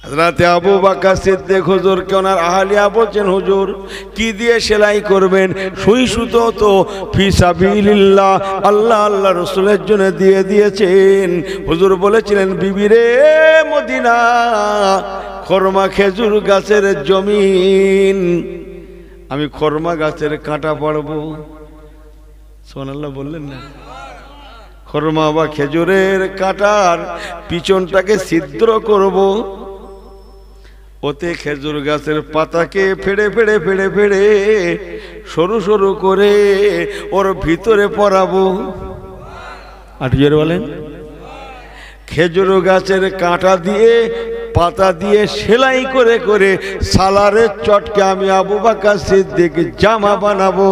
হযরত আবু বকর সিদ্দিক হুজুরকে ওনার আহলিয়া বলছেন, হুজুর কি দিয়ে সেলাই করবেন? সুই সুতো তো ফি সাবিলিল্লাহ, আল্লাহ আল্লাহ রাসূলের জন্য দিয়ে দিয়েছেন। হুজুর বলেছিলেন, বিবি রে মদিনা খরমা খেজুর গাছের জমিন, আমি খরমা গাছের কাঁটা পাড়বো। সুবহানাল্লাহ বললেন না? খরমা বা খেজুরের কাঁটার পিছনটাকে ছিদ্র করব, ওতে খেজুর গাছের পাতাকে ফেড়ে ফেড়ে ফেড়ে ফেড়ে সরু সরু করে ওর ভিতরে পরাবো। আর জোরে বলেন, খেজুর গাছের কাঁটা দিয়ে পাতা দিয়ে সেলাই করে করে সালারের চটকে আমি আবু বকর সিদ্দিক জামা বানাবো।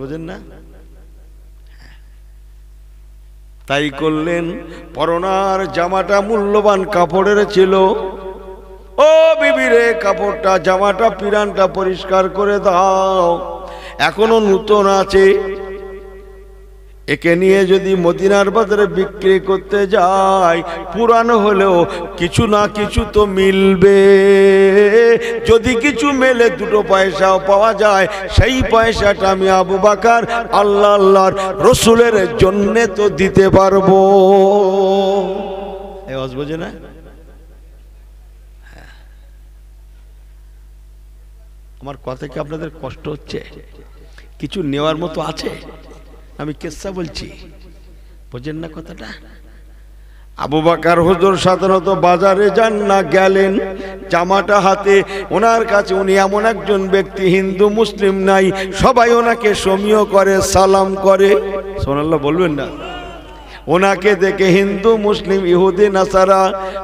বুঝেন না? তাই করলেন। পরনার জামাটা মূল্যবান কাপড়ের ছিল। ও বিবি রে, কাপড়টা জামাটা পিরানটা পরিষ্কার করে দাও, এখনো নতুন আছে। একে নিয়ে যদি মদিনার বাজারে বিক্রি করতে যাই, পুরানো হলেও কিছু না কিছু তো মিলবে। যদি কিছু মেলে দুটো পয়সাও পাওয়া যায়, সেই পয়সাটা আমি আবু বকর আল্লাহ আল্লাহর রাসূলের জন্য তো দিতে পারবো। এই আওয়াজ বোঝে না? আমার কথা কি আপনাদের কষ্ট হচ্ছে? কিছু নেওয়ার মতো আছে? আমি কিসসা বলছি, বুঝেন না কথাটা? আবু বকর হুজুর সাধারণত বাজারে যান না, গেলেন জামাটা হাতে। ওনার কাছে উনি এমন একজন ব্যক্তি, হিন্দু মুসলিম নাই, সবাই ওনাকে সমীহ করে, সালাম করে। সুবহানাল্লাহ বলবেন না? ওনাকে দেখে হিন্দু মুসলিম ইহুদি নাসারা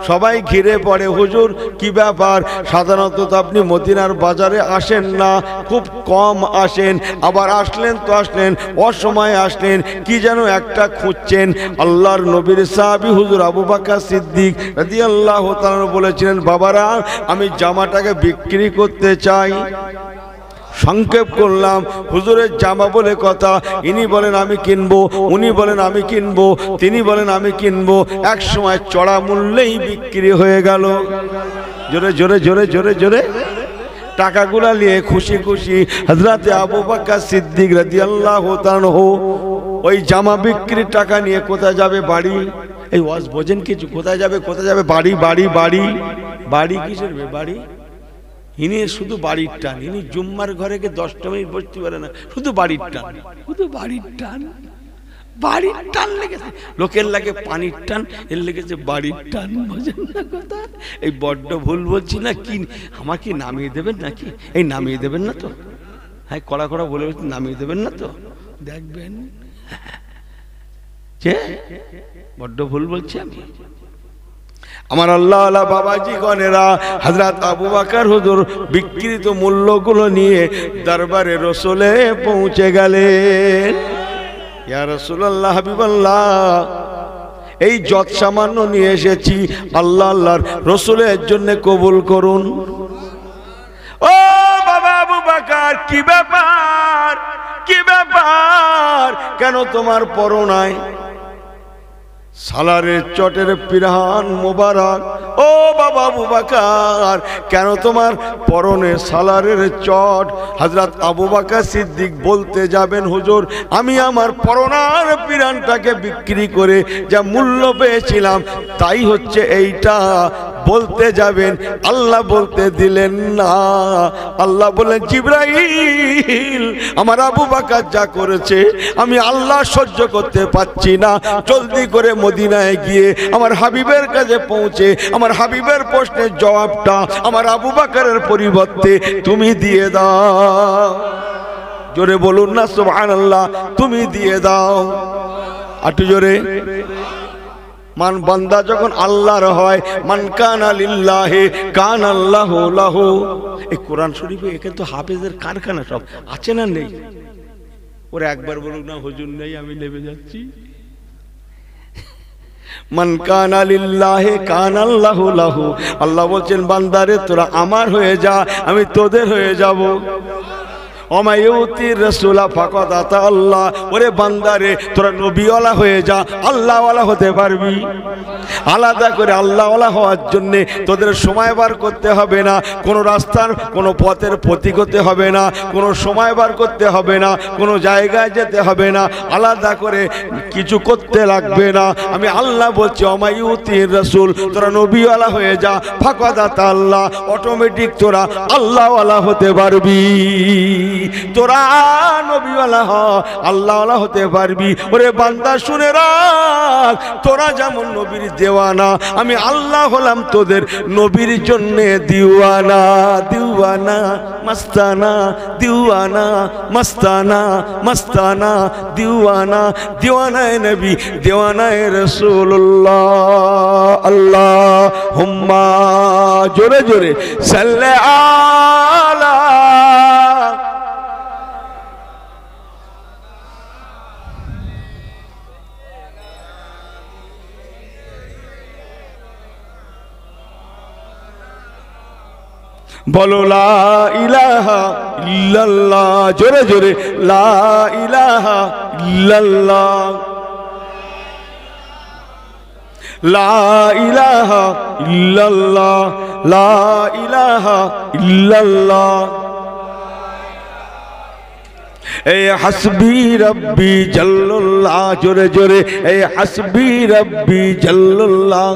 সবাই ঘিরে পড়ে। হুজুর কি ব্যাপার? সাধারণত তো আপনি মদিনার বাজারে আসেন না, খুব কম আসেন, আবার আসলেন তো আসলেন, অসময়ে আসলেন, কি যেন একটা খুঁজছেন। আল্লাহর নবীর সাহাবী হুজুর আবু বকর সিদ্দিক রাদিয়াল্লাহু তাআলা বলেছিলেন, বাবারা আমি জামাটাকে বিক্রি করতে চাই। সংক্ষেপ করলাম, হুজুরের জামা বলে কথা। ইনি বলেন আমি কিনবো, উনি বলেন আমি কিনবো, তিনি বলেন আমি কিনবো। এক সময় চড়া মূল্যেই বিক্রি হয়ে গেল। জোরে জোরে জোরে জোরে জোরে টাকাগুলা নিয়ে খুশি খুশি হযরত আবু বকর সিদ্দিক রাদিয়াল্লাহু তাআলা ওই জামা বিক্রির টাকা নিয়ে কোথায় যাবে? বাড়ি। এই ওয়াজ বোঝেন কিছু? কোথায় যাবে? কোথায় যাবে? বাড়ি বাড়ি বাড়ি বাড়ি। কিসের বাড়ি? ইনি শুধু বাড়ির টান। ইনি জুম্মার ঘরে গিয়ে 10টা মিনিট বসতে পারে না, শুধু বাড়ির টান, শুধু বাড়ির টান। বাড়ির টান লেগেছে, লোকের লাগে পানির টান, এর লেগেছে বাড়ির টান। বোঝেন না কথা? এই বড্ড ভুল বলছি না কি? আমার কি নামিয়ে দেবেন নাকি? এই নামিয়ে দেবেন না তো? হ্যাঁ, কড়া কড়া বলে নামিয়ে দেবেন না তো? দেখবেন যে বড্ড ভুল বলছি আমি। আমার আল্লাহ আল্লাহ বাবাজি গণেরা, হযরত আবু বকর হুজুর বিক্রিত মূল্যগুলো নিয়ে দরবারে রাসূলে পৌঁছে গেলেন। ইয়া রাসূলুল্লাহ, হাবিবাল্লাহ, এই যত সামান্য নিয়ে এসেছি, আল্লাহ আল্লাহর রাসূলের জন্য কবুল করুন। ও বাবা আবু বকর, কি ব্যাপার? কি ব্যাপার? কেন তোমার পরো নাই সালারের চটের পিরান মোবারক? ও বাবা আবু বকর, কেন তোমার পরনে সালারের চট? হযরত আবু বকর সিদ্দিক বলতে যাবেন, হুজুর আমি আমার পরনার পিরানটাকে বিক্রি করে যা মূল্য পেয়েছিলাম তাই হচ্ছে এইটা। বলতে যাবেন, আল্লাহ বলতে দিলেন না। আল্লাহ বলেন, জিবরাইল আমার আবু বকর যা করেছে আমি আল্লাহ সহ্য করতে পারছি না, জলদি করে মদিনায় গিয়ে আমার হাবিবের কাছে পৌঁছে আমার হাবিবের প্রশ্নের জবাবটা আমার আবু বকরের পরিবর্তে তুমি দিয়ে দাও। জোরে বলুন না সুবহানাল্লাহ, তুমি দিয়ে দাও। একটু জোরে। মান বান্দা যখন আল্লাহর হয়, মান কানা লিল্লাহি কানা আল্লাহু লাহু। এই কোরআন শরীফে এখানে তো হাফেজের কারখানা সব আছে না নেই? ওরা একবার বলুক না, হুজুর নেই আমি নেমে যাচ্ছি। মান কানা লিল্লাহি কানা আল্লাহু লাহু। আল্লাহ বলছেন, বান্দারে তোরা আমার হয়ে যা, আমি তোদের হয়ে যাব। ওমায়ুতির রাসূলা ফাকাদ আতা আল্লাহ। ওরে বান্দারে তোরা নবীওয়ালা হয়ে যা, আল্লাহওয়ালা হতে পারবি। আলাদা করে আল্লাহওয়ালা হওয়ার জন্য তোদের সময় বার করতে হবে না, কোনো রাস্তার কোনো পথের প্রতীক হতে হবে না, কোনো সময় বার করতে হবে না, কোনো জায়গায় যেতে হবে না, আলাদা করে কিছু করতে লাগবে না। আমি আল্লাহ বলছি ওমায়ুতির রাসূল, তোরা নবীওয়ালা হয়ে যা, ফাকাদ আতা আল্লাহ, অটোমেটিক তোরা আল্লাহওয়ালা হতে পারবি। তোরা নবীওয়ালা হ, আল্লাহওয়ালা হতে পারবি। ওরে বান্দা শুনে রাখ, তোরা যেমন নবীর দেওয়ানা, আমি আল্লাহ হলাম তোদের নবীর জন্য দিওয়ানা। দিওয়ানা মস্তানা, দিওয়ানা মস্তানা, মস্তানা দিওয়ানা, দিওয়ানায়ে নবী, দিওয়ানায়ে রাসূলুল্লাহ। আল্লাহুম্মা জোরে জোরে সাল্লি আলা। বলো লা ইলাহা ইল্লাল্লাহ, জোরে জোরে লা ইলাহা ইল্লাল্লাহ, লা ইলাহা ইল্লাল্লাহ, লা ইলাহা ইল্লাল্লাহ। এ হাসবি রব্বি জাল্লাল্লাহ, জোরে জোরে এ হাসবি রব্বি জাল্লাল্লাহ,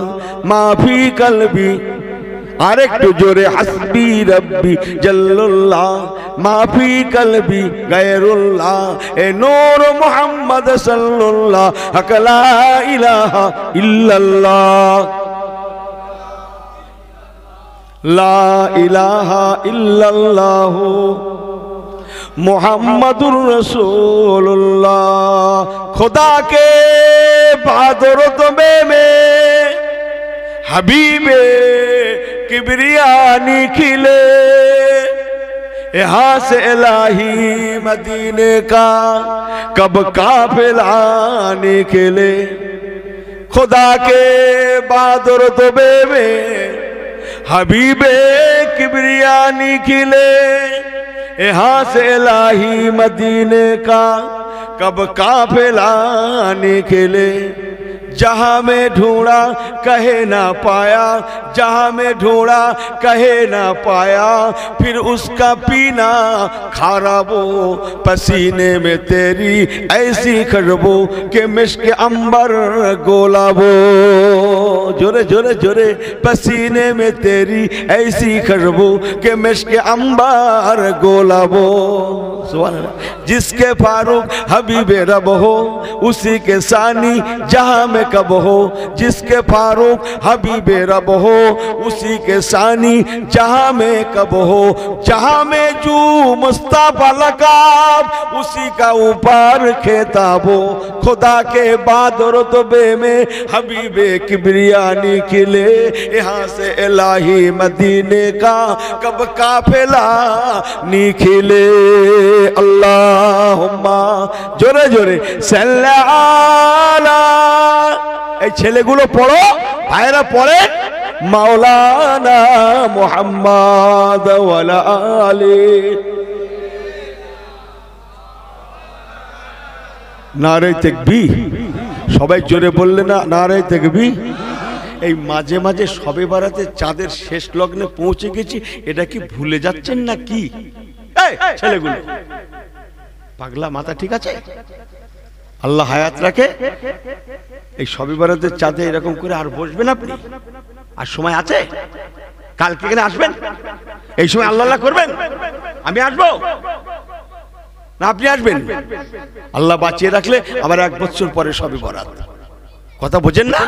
মাফি কলবি, আরেকটু জোরে হাসবি রব্বি জাল্লাল্লাহ, মাফি কলবি গায়রুল্লাহ। এ নূর মুহাম্মদ সাল্লাল্লাহ, লা ইলাহা ইল্লাল্লাহ, লা ইলাহা ইল্লাল্লাহ মুহাম্মাদুর রাসূলুল্লাহ। खुदा के बादरत में हबीबे किबरिया निखिले, यहाँ से इलाही मदीने का कब काफिला निकले। खुदा के बादरत में हबीबे किबरिया निखिले, यहाँ से इलाही मदीने का कब काफिला निकले। जहाँ में ढूंढा कहे ना पाया, जहाँ में ढूंढा कहे ना पाया, फिर उसका पीना खराबो, पसीने में तेरी ऐसी खुशबू के मिश्क अंबर गोलाबो। जोरे जोरे जोरे पसीने में तेरी ऐसी खुशबू के मिश्क अंबर गोलाबो। सुभान अल्लाह। जिसके फारूक हबीबे रब हो, उसी के सानी जहाँ में कब हो। जिसके फारूक हबीबे रब हो, उसी के सानी जहाँ में कब हो। जहाँ में जू मुस्तफा लकाब, उसी का ऊपर खिताब हो। खुदा के बाद रुतबे में हबीबे किबरिया निकले, यहाँ से इलाही मदीने का कब काफिला निकले। अल्लाहुम्मा जोरे जोरे सल्ली आला। এই ছেলেগুলো পড়ো, ভাইরা পড়ে মাওলানা মুহাম্মদ ওয়ালা আলি। নারে তাকবীর, সবাই জোরে বললে না নারে তাকবীর। এই মাঝে মাঝে শবে বারাতে চাঁদের শেষ লগ্নে পৌঁছে গেছি, এটা কি ভুলে যাচ্ছেন না কি? এই ছেলেগুলো পাগলা মাথা ঠিক আছে? আল্লাহ হায়াত রাখে, এই শবে বারাতের চাঁদে এরকম করে আর বসবেন আপনি? আর সময় আছে? কালকে এখানে আসবেন, এই সময় আল্লাহ আল্লাহ করবেন। আমি আসবো না আপনি আসবেন? আল্লাহ বাঁচিয়ে রাখলে আবার 1 বছর পরে শবে বরাত। কথা বোঝেন না?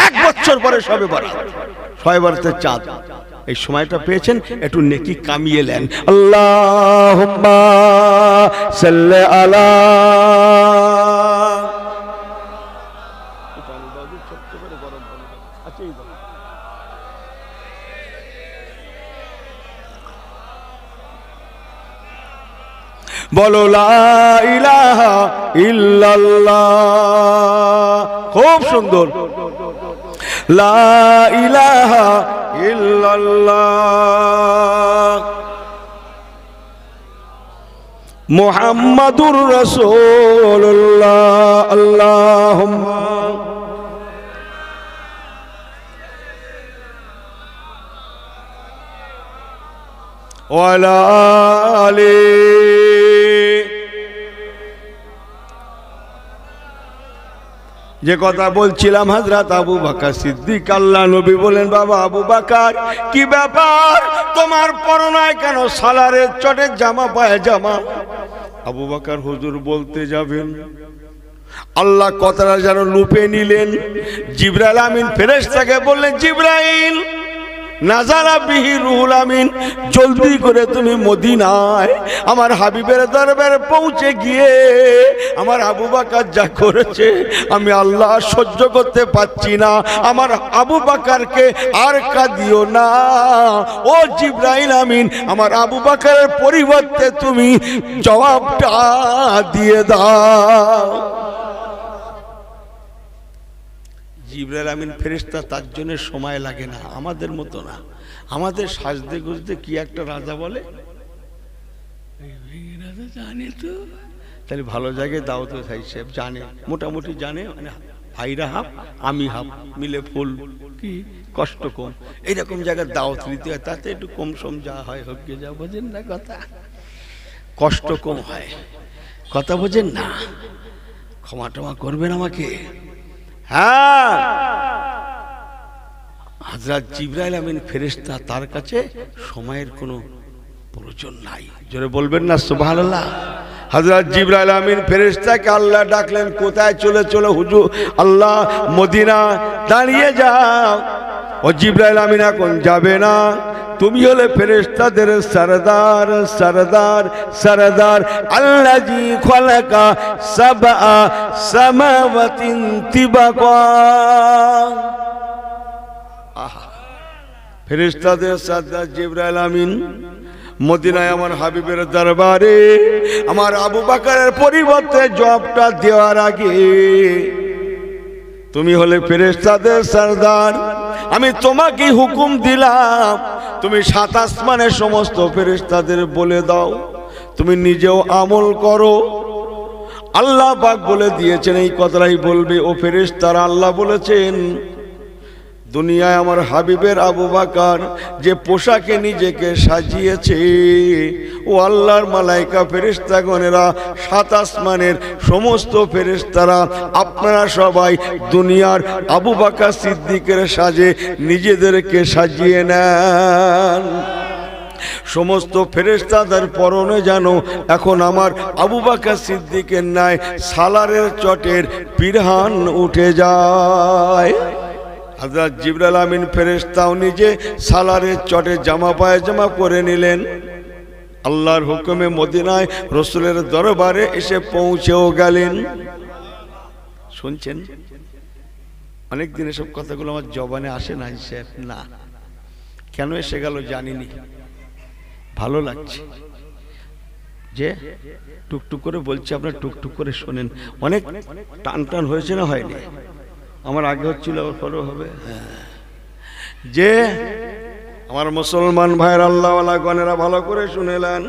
1 বছর পরে শবে বরাত, শবে বরাতের চাঁদ। এই সময়টা পেয়েছেন, একটু নেকি কামিয়ে নেন। আল্লাহুম্মা সাল্লি আলা। বলো লা ইলাহা ইল্লাল্লাহ। খুব সুন্দর, লা ইলাহা ইল্লাল্লাহ। মুহাম্মাদুর রাসূলুল্লাহ। আল্লাহুম্মা ওয়া আলা আলি। যে কথা বলছিলাম, হযরত আবু বকর সিদ্দিক আল্লাহ নবী বলেন, বাবা আবু বকর, কি ব্যাপার তোমার পরনায় কেন সালারের চটের জামা, পায়জামা? আবু বকর হুজুর বলতে যাবেন, আল্লাহ কথাটা যেন লুপে নিলেন। জিবরাইল আমিন ফেরেশতাকে বললেন, জিবরাইল নাজালা বিহি রুহুল আমিন, জলদি করে তুমি মদিনায় আমার হাবিবের দরবারে পৌঁছে গিয়ে আমার আবু বকর যা করেছে আমি আল্লাহ সহ্য করতে পারছি না, আমার আবু বকরকে আর কাঁদিও না। ও জিবরাইল আমিন, আমার আবু বকরের পরিবর্তে তুমি জবাবটা দিয়ে দাও। জিবরাইল আমিন ফেরেশতা, তার জন্য সময় লাগে না, আমাদের মতো না। আমাদের সাজতে গুজতে কি একটা রাজা বলে, রাজা জানে তো, তাহলে ভালো জায়গায় দাও তো সাহেব জানে, মোটামুটি জানে, মানে ভাইরা হাফ আমি হাফ মিলে ফুল, কি কষ্ট কম, এইরকম জায়গায় দাওয়াত দিতে হয়, তাতে একটু কম সম যা হয় হোক, যা বোঝেন না কথা, কষ্ট কম হয়, কথা বোঝেন না, ক্ষমা টমা করবেন আমাকে। হ্যাঁ, হযরত জিবরাইল আমিন ফেরেশতা, তার কাছে সময়ের কোনো প্রয়োজন নাই। জোরে বলবেন না সুবহানাল্লাহ। হযরত জিবরাইল আমিন ফেরেশতাকে আল্লাহ ডাকলেন, কোথায় চলে চলে হুজুর আল্লাহ, মদিনা দাঁড়িয়ে যাও। ও জিবরাইল আমিন এখন যাবে না, তুমি হলে ফেরেশতাদের সরদার সরদার সরদার। আল্লাযী খালাকা সাবআ সামাওয়াতিন তিবাকা। ফেরেশতাদের সরদার জিবরাইল আমিন মদিনায় আমার হাবিবের দরবারে আমার আবু বকরের পরিবর্তে জবাবটা দেওয়ার আগে, তুমি হলে ফেরেশতাদের সরদার, আমি তোমাকে হুকুম দিলাম, তুমি সাত আসমানের সমস্ত ফেরেশতাদের বলে দাও, তুমি নিজেও আমল করো। আল্লাহ পাক বলে দিয়েছেন এই কথাটাই বলবে। ও ফেরেশতারা, আল্লাহ বলেছেন দুনিয়ায় আমার হাবিবের আবু বকর যে পোশাকে নিজেকে সাজিয়েছে, ও আল্লাহর মালাইকা ফেরেশতাগণেরা, সাত আসমানের সমস্ত ফেরেশতারা, আপনারা সবাই দুনিয়ার আবু বকর সিদ্দিকের সাজে নিজেদেরকে সাজিয়ে নেন। সমস্ত ফেরেশতাদের পরনে যেন এখন আমার আবু বকর সিদ্দিকের ন্যায় সালারের চটের পিরহান উঠে যায়। হযরত জিবরাইল আমিন ফেরেশতাও নিজে সালারের চটে জামা পায়জামা পরে নিলেন। আল্লাহর হুকুমে মদিনায় রাসূলের দরবারে এসে পৌঁছেও গেলেন। শুনছেন, অনেকদিন এসব কথাগুলো আমার জবানে আসে না, হিসেব না, কেন এসে গেল জানিনি, ভালো লাগছে যে টুকটুক করে বলছি, আপনারা টুকটুক করে শোনেন। অনেক টান টান হয়েছে না, হয়নি? আমার আগে হচ্ছিল, আবার পরেও হবে। যে আমার মুসলমান ভাইয়ের আল্লাহওয়ালা গণেরা ভালো করে শুনেলেন,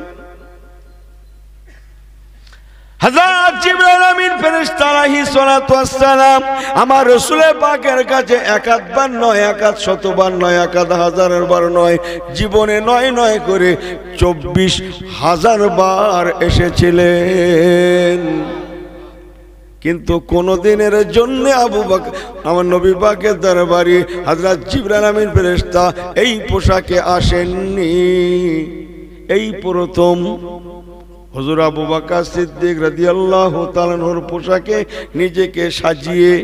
হযরত জিবরাইল আমিন ফেরেশতা আলাইহিস সালাতু ওয়াস সালাম আমার রাসূলের পাকের কাছে একাধবার নয়, একাধ শতবার নয়, একাধ হাজারের বার নয়, জীবনে নয় নয় করে 24,000 বার এসেছিলেন। কিন্তু কোনদিনের জন্য আবু বকর আমার নবী পাকের দরবারে হযরত জিবরাইল আমিন ফেরেশতা এই পোশাকে আসেননি। এই প্রথম হুজুর আবু বকর সিদ্দিক রাদিয়াল্লাহু তাআলা আনহুর পোশাকে নিজেকে সাজিয়ে,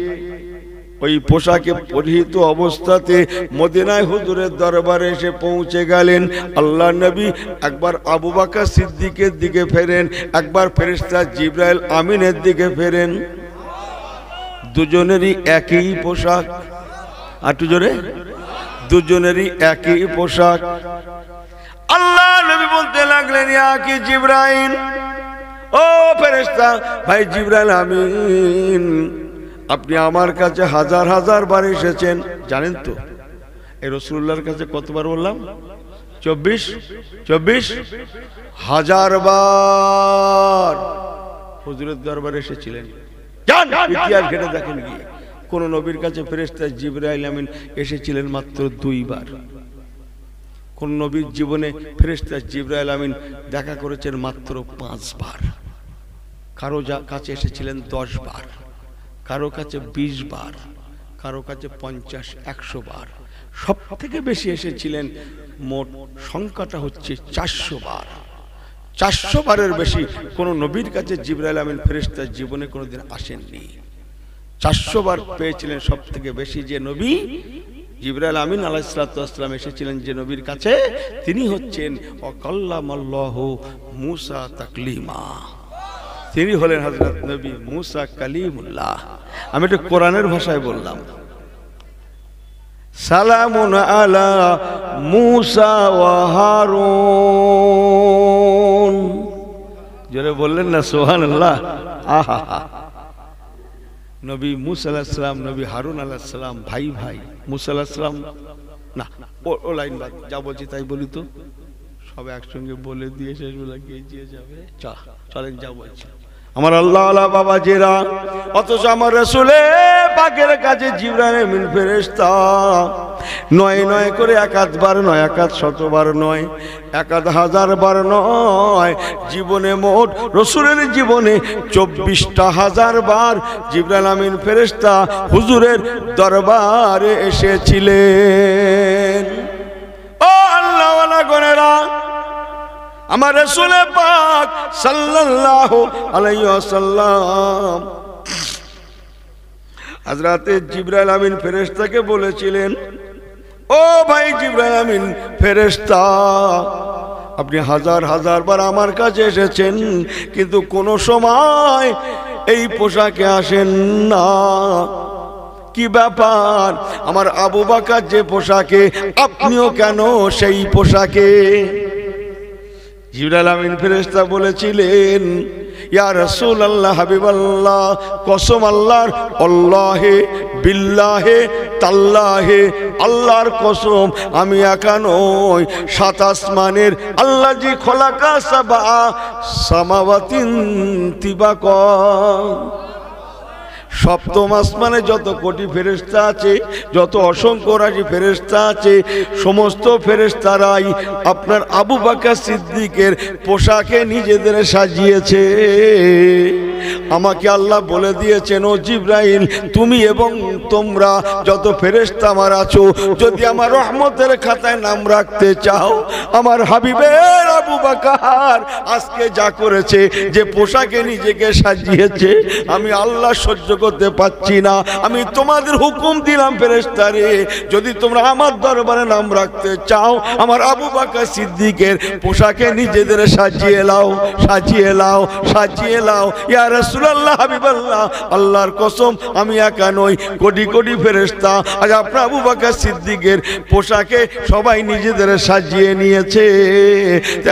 ওই পোশাকে পরিহিত অবস্থাতে মদিনায় হুজুরের দরবারে এসে পৌঁছে গেলেন। আল্লাহর নবী একবার আবু বকর সিদ্দিকের দিকে ফেরেন, একবার ফেরেশতা জিবরাইল আমিনের দিকে ফেরেন। দুজনেরই একই পোশাক, আর জোরে, দুজনেরই একই পোশাক। আল্লাহ নবী বলতে লাগলেন, ইয়া কি জিবরাইল, ও ফেরেশতা ভাই জিবরাইল আমিন, আপনি আমার কাছে হাজার হাজার বার এসেছেন, জানেন তো এই রাসূলুল্লাহর কাছে কতবার বললাম? 24,000 বার হুজুরের দরবারে এসেছিলেন। ইতিহাস ঘেটে দেখেন গিয়ে কোন নবীর কাছে ফেরেশতা জিবরাইল আমিন এসেছিলেন মাত্র 2 বার। কোন নবীর জীবনে ফেরেশতা জিবরাইল আমিন দেখা করেছেন মাত্র 5 বার। কারো কাছে এসেছিলেন 10 বার, কারো কাছে 20 বার, কারো কাছে 50-100 বার। সব থেকে বেশি এসেছিলেন, মোট সংখ্যাটা হচ্ছে 400 বার। 400 বারের বেশি কোন নবীর কাছে জিবরাইল আমিন ফেরেশতা জীবনে কোনোদিন আসেননি। 400 বার পেয়েছিলেন সব থেকে বেশি যে নবী, জিবরাইল আমিন আলাইহিস সালাতু ওয়াস সালাম এসেছিলেন যে নবীর কাছে, তিনি হচ্ছেন ওয়াকাল্লামাল্লাহু মূসা তাকলিমা। তিনি হলেন হযরত নবী মূসা কালিমুল্লাহ। আমি এটা কোরআনের ভাষায় বললাম। সালামুন আলা মূসা ওয়া হারুন। জোরে বললেন না সুবহানাল্লাহ। আহা, নবী মূসা আলাইহিস সালাম, নবী হারুন আলাইহিস সালাম ভাই ভাই। মূসা আলাইহিস সালাম না, ও লাইন বাদ, যা বলছি তাই বলি তো, সব একসঙ্গে বলে দিয়ে শেষ বেলা গিয়ে যাবে। চলেন যা বলছি। আমার আল্লাহ আল্লাহ বাবাজিরা, অথচ আমার রাসূলে পাকের কাছে জিবরাইল আমিন ফেরেশতা 9 করে 1 বার নয়, 1 বার নয়, 1000 বার নয়, জীবনে মোট রাসূলের জীবনে 24,000 বার জিবরাইল আমিন ফেরেশতা হুজুরের দরবারে এসেছিলেন। ও আল্লাহ ওয়ালা গনেরা, আমার রাসূল পাক সাল্লাল্লাহু আলাইহি ওয়াসাল্লাম হযরতে জিবরাইল আমিন ফেরেশতাকে বলেছিলেন, ও ভাই জিবরাইল আমিন ফেরেশতা, আপনি হাজার বার আমার কাছে এসেছেন, কিন্তু কোনো সময় এই পোশাকে আসেন না। কি ব্যাপার? আমার আবু বকর যে পোশাকে, আপনিও কেন সেই পোশাকে? জিবরাইল আমিন ফেরেশতা বলেছিলেন, ইয়া রাসূলুল্লাহ হাবিবাল্লাহ, কসম আল্লাহর, আল্লাহে বিল্লাহে তাল্লাহে, আল্লাহর কসম আমি একা নই, 7 আসমানের আল্লাহ জি খলাকা সাবা সামাওয়াতিন তিবাকা, সপ্তম আসমানে যত কোটি ফেরেশতা আছে, যত অসংখ্য রাশি ফেরেশতা আছে, সমস্ত ফেরেশতারাই আপনার আবু বকর সিদ্দিকের পোশাকে নিজেদের সাজিয়েছে। আমাকে আল্লাহ বলে দিয়েছেন, ও জিবরাইল, তুমি এবং তোমরা যত ফেরেশতা আমার আছো, যদি আমার রহমতের খাতায় নাম রাখতে চাও, আমার হাবিবের আবু বকর আজকে যা করেছে, যে পোশাকে নিজেকে সাজিয়েছে, আমি আল্লাহ সহ্য করতে পাচ্ছি না। আমি তোমাদের হুকুম দিলাম ফেরেশতারে, যদি তোমরা আমার দরবারে নাম রাখতে চাও, আমার আবু বকর সিদ্দিকের পোশাকে নিজেদের সাজিয়ে লাও, সাজিয়ে লাও, সাজিয়ে লাও। ইয়া রাসূলুল্লাহ হাবিবাল্লাহ, আল্লাহর কসম আমি একা নই, কোটি কোটি ফেরেশতা আজ আপনার আবু বকর সিদ্দিকের পোশাকে সবাই নিজেদের সাজিয়ে নিয়েছে।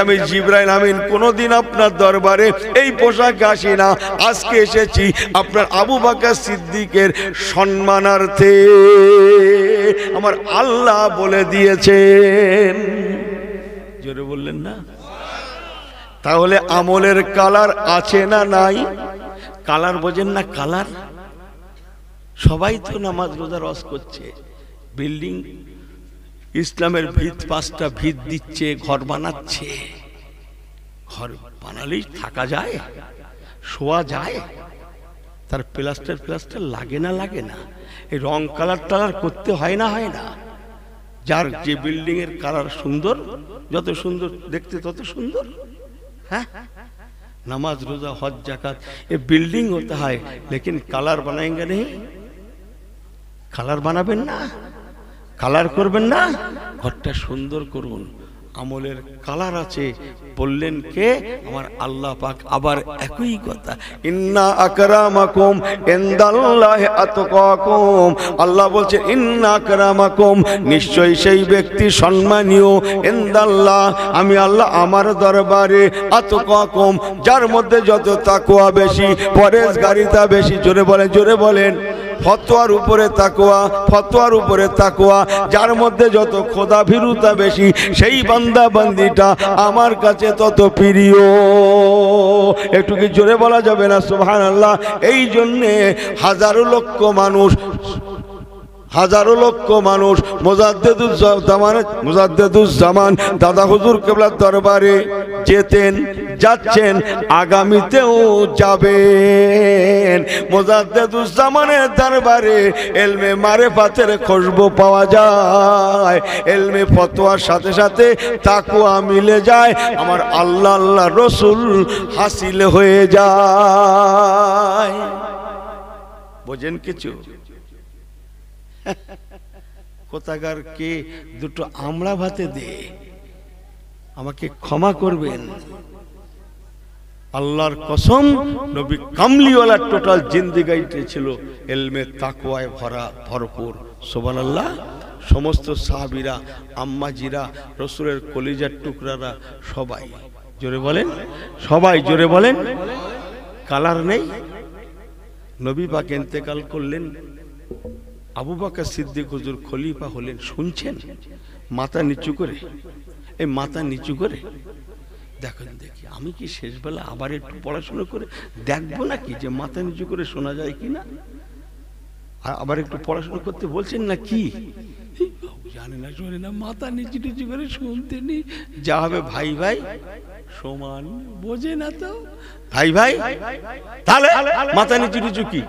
আমি জিবরাইল আমিন কোনোদিন আপনার দরবারে এই পোশাকে আসি না, আজকে এসেছি আপনার আবু বকর সিদ্দিকের সম্মানার্থে। আমার আল্লাহ বলে দিয়েছেন। জোরে বললেন না? তাহলে আমলের কালার আছে না নাই? কালার বোঝেন না? কালার সবাই তো নামাজ রোজা রস করছে, বিল্ডিং ইসলামের ভিত 5টা ভিত দিচ্ছে, ঘর বানাচ্ছে। ঘর বানালেই থাকা যায়, শোয়া যায়, তার প্লাস্টার লাগে না? লাগে না? এই রং কালার করতে হয় না? হয় না? যার যে বিল্ডিং এর কালার সুন্দর, যত সুন্দর দেখতে তত সুন্দর। হ্যাঁ, नमाज रोजा हज जाकात ये बिल्डिंग होता है, लेकिन कलर बनाएंगे नहीं। कलर बनाबेन ना, कलर करबेन ना, घरटा सुंदर करुन। আমলের কালার আছে বললেন কে? আমার আল্লাহ পাক আবার একই কথা, ইন্না আকরামাকুম ইনদাল্লাহি আতকাকুম। আল্লাহ বলছেন ইন্না আকরামাকুম, নিশ্চয়ই সেই ব্যক্তি সম্মানীয়, ইনদাল্লাহ আমি আল্লাহ আমার দরবারে, আতকাকুম যার মধ্যে যত তাকওয়া বেশি, পরেজগারিতা বেশি। জোরে বলেন, জোরে বলেন। ফতোয়ার উপরে তাকওয়া, ফতোয়ার উপরে তাকওয়া। যার মধ্যে যত খোদা ভীরুতা বেশি, সেই বান্দা বান্দিটা আমার কাছে তত প্রিয়। একটু কি জোরে বলা যাবে না সুবহানাল্লাহ? এই জন্যে হাজারো লক্ষ মানুষ, হাজারো লক্ষ মানুষ মুজাদ্দেদুজ্জামান দাদা হুজুর কেবলার দরবারে যেতেন, যাচ্ছেন, আগামীতেও যাবেন। মুজাদ্দেদুজ্জামানের দরবারে এলমে মারেফাতের খুশবু পাওয়া যায়, এলমে ফতোয়ার সাথে সাথে তাকওয়া মিলে যায়, আমার আল্লাহ আল্লাহ রসুল হাসিল হয়ে যায়। বোঝেন কিছু? কোথাকার কে দুটো আমড়া ভাতে দে, আমাকে ক্ষমা করবেন। আল্লাহর কসম, নবী কামলিওয়ালা টোটাল জিন্দেগিতে ছিল এলমে তাকওয়ায় ভরা, ভরপুর। সুবহানাল্লাহ। সমস্ত সাহাবীরা, আম্মাজিরা, রসুলের কলিজার টুকরারা সবাই জোরে বলেন, সবাই জোরে বলেন। কালার নেই। নবী পাক ইন্তেকাল করলেন, আবু বকর সিদ্দিক হুজুর খলিফা হলেন। শুনছেন? মাথা নিচু করে, এই মাথা নিচু করে দেখেন, দেখি আমি কি শেষবেলা আবার একটু পড়াশোনা করে দেখবো নাকি যে মাথা নিচু করে শোনা যায় কিনা। আর আবার একটু পড়াশোনা করতে বলছেন না কি? জানে না, শোনে না, মাথা নিচু নিচু করে শুনতে নি, যা হবে ভাই ভাই সমান। বোঝে না তো ভাই ভাই, তাহলে মাথা নিচু নিচু কি?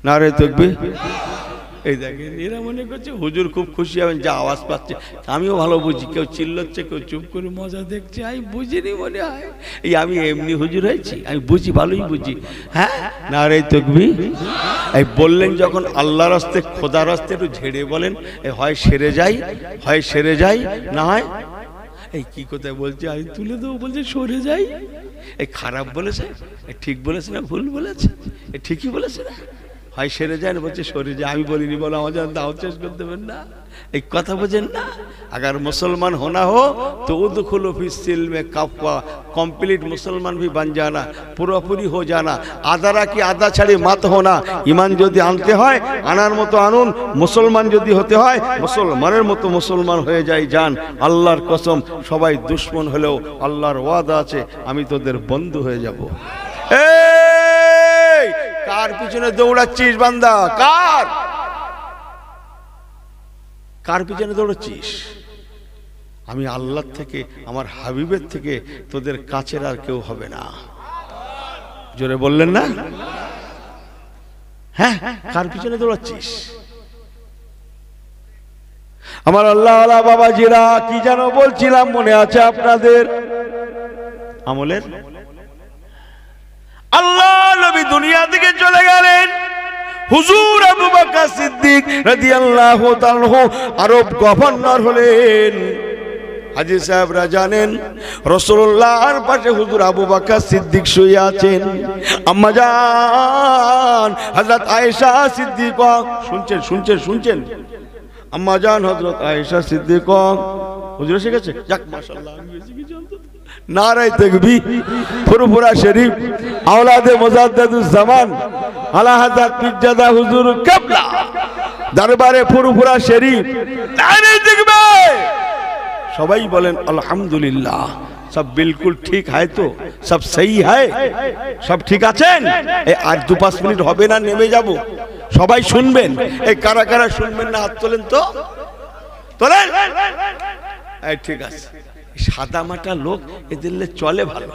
নারে তাকবীর। এই দেখেন, এরা মনে করছে হুজুর খুব খুশি হবেন, যা আওয়াজ পাচ্ছে। আমিও ভালো বুঝি, কেউ চিল্লাচ্ছে, কেউ চুপ করে মজা দেখছে, আমি বুঝিনি মনে হয়। এই আমি এমনি হুজুর হয়েছি, আমি বুঝি, ভালোই বুঝি। হ্যাঁ, নারে তাকবীর। এই বললেন যখন আল্লাহর রাস্তে, খোদার রাস্তে একটু ঝেড়ে বলেন, হয় সেরে যাই, হয় সেরে যাই, না হয় এই কি কোথায় বলছে, আমি তুলে দেবো, বলছে সরে যাই। এই খারাপ বলেছে, ঠিক বলেছে না ভুল বলেছে? ঠিকই বলেছে না? হয় সেরে যায় না, বলছে সরে যায়। আমি বলিনি বলো, আমার যেন দাওয়াত শেষ করতে দেবেন না। এই কথা বোঝেন না? अगर मुसलमान होना हो तो उदखुलू फी सिल्म काफ़ा, कम्प्लीट मुसलमान भी बन जाना, पूरापूरी हो जाना। आधारा की आधा छाड़ी मत होना। ईमान यदि आनते हैं आनार मतो आनुन, मुसलमान यदि होते हैं मुसलमानेर मतो मुसलमान हो जाए जान। आल्लाहर कसम, सबाई दुश्मन हलेও आल्लाहर ওয়াদা আছে আমি তোদের বন্ধু হয়ে যাব। কার পিছনে দৌড়াচ্ছিস বান্দা? কার কার পিছনে দৌড়াচ্ছিস? আমি আল্লাহর থেকে, আমার হাবিবের থেকে তোদের কাছের আর কেউ হবে না। জোরে বললেন না? হ্যাঁ, কার পিছনে দৌড়াচ্ছিস? আমার আল্লাহওয়ালা বাবাজিরা, কি যেন বলছিলাম মনে আছে আপনাদের? আমলের আল্লাহ নবী দুনিয়া থেকে চলে গেলেন। হুজুর আবু বকর সিদ্দিক রাদিয়াল্লাহু তাআলা আরব গভর্নর হলেন। হাজী সাহেবরা জানেন রাসূলুল্লাহর পাশে হুজুর আবু বকর সিদ্দিক শুয়ে আছেন। আম্মা জান হযরত আয়েশা সিদ্দিকা, শুনছেন শুনছেন শুনছেন? আম্মা জান হযরত আয়েশা সিদ্দিকা হুজুর এসে গেছে। যাক মাশাআল্লাহ, আমি এসে গেছি। নারায়ে তাকবীর। ফুরফুরা শরীফ আওলাদে মুজাদ্দেদুজ্জামান আলা হযরত পিরজাদা হুজুর কিবলা দরবারে ফুরফুরা শরীফ। নারায়ে তাকবীর। সবাই বলেন আলহামদুলিল্লাহ। সব বিলকুল ঠিক হয় তো? সব সহি হয়? সব ঠিক আছেন? এই আর 2-5 মিনিট হবে না, নেমে যাব। সবাই শুনবেন। এই কারা কারা শুনবেন না হাত তোলেন তো, তোলেন। এই ঠিক আছে। সাদা মাটা লোক এদের চলে ভালো,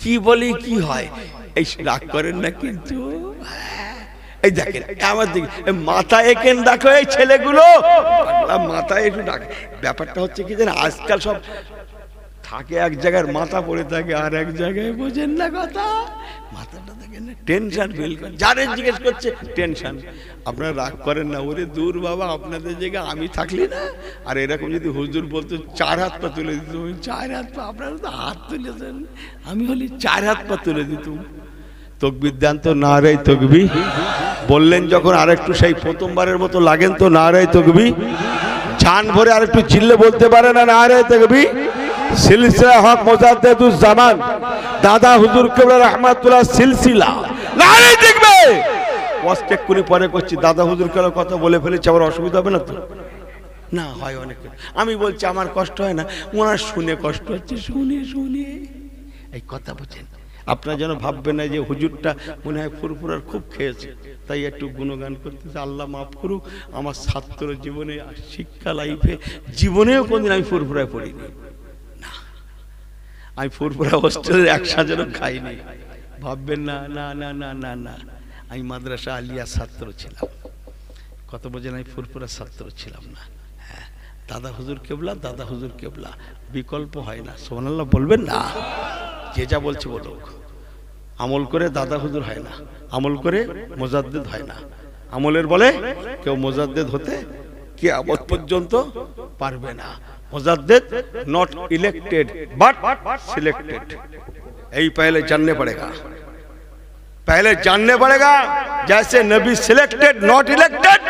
কি বলি কি হয়, এই রাগ করেন না কিন্তু। এই দেখেন আমার দিকে মাথা একেন দেখো, এই ছেলেগুলো মাথায় একটু ডাক। ব্যাপারটা হচ্ছে কি জানেন, আজকাল সব থাকে এক জায়গায়, মাথা পড়ে থাকে আর এক জায়গায়। বোঝেন না কথা? মাথাটা দেখেন না, টেনশন ফিল করে। যারে জিজ্ঞেস করছে টেনশন। আপনারা রাগ করেন না, ওরে দূর বাবা, আপনাদের জায়গায় আমি থাকলি না। আর এরকম যদি হুজুর বলতো 4 হাত পা তুলে দিত, 4 হাত পা, আপনারা তো হাত তুলেছেন, আমি হলি 4 হাত পা তুলে দিতুম। তকবীর দেন তো, নারায়ে তাকবীর বললেন যখন, আরেকটু সেই প্রথমবারের মতো লাগেন তো, নারায়ে তাকবীর। জান ভরে আরেকটু চিল্লে বলতে পারে না, নারায়ে তাকবীর। সিলসিলা হক মুজাদ্দেদুজ্জামান দাদা হুজুর কিবলা রাহমাতুল্লাহ সিলসিলা, নারায়ে তাকবীর। ওয়াস্টেক করে পরে করছি, দাদা হুজুর কারো কথা বলে ফেলেছি, আবার অসুবিধা হবে না তো? না হয় অনেক। আমি বলছি আমার কষ্ট হয় না, ওনার শুনে কষ্ট হচ্ছে, শুনে শুনে এই কথা বলছেন। আপনারা যেন ভাববেন না যে হুজুরটা মনে হয় ফুরফুরার খুব খেয়েছে তাই একটু গুণগান করতেছে। আল্লাহ মাফ করুক, আমার ছাত্র জীবনে, শিক্ষা লাইফে জীবনেও কোনদিন আমি ফুরফুরায় পড়িনি। না, আমি ফুরফুরা হোস্টেলের এক সাজেরও খাইনি। ভাববেন না, না না না না না, আমি মাদ্রাসা আলিয়া ছাত্র ছিলাম। কত বোঝেন, আমি ফুরফুরা ছাত্র ছিলাম না। হ্যাঁ, দাদা হুজুর কেবলা, দাদা হুজুর কেবলা, বিকল্প হয় না। সুবহানাল্লাহ বলবেন না? যে যা বলছে বলুক। আমল করে দাদা হুজুর হয় না, আমল করে মুজাদ্দিদ হয় না। আমলের বলে কেউ মুজাদ্দিদ হতে কিয়ামত পর্যন্ত পারবে না। मुजद्दिद नॉट इलेक्टेड बट सिलेक्टेड। यही पहले जानने पड़ेगा, पहले जानने पड़ेगा। जैसे नबी सिलेक्टेड नॉट इलेक्टेड,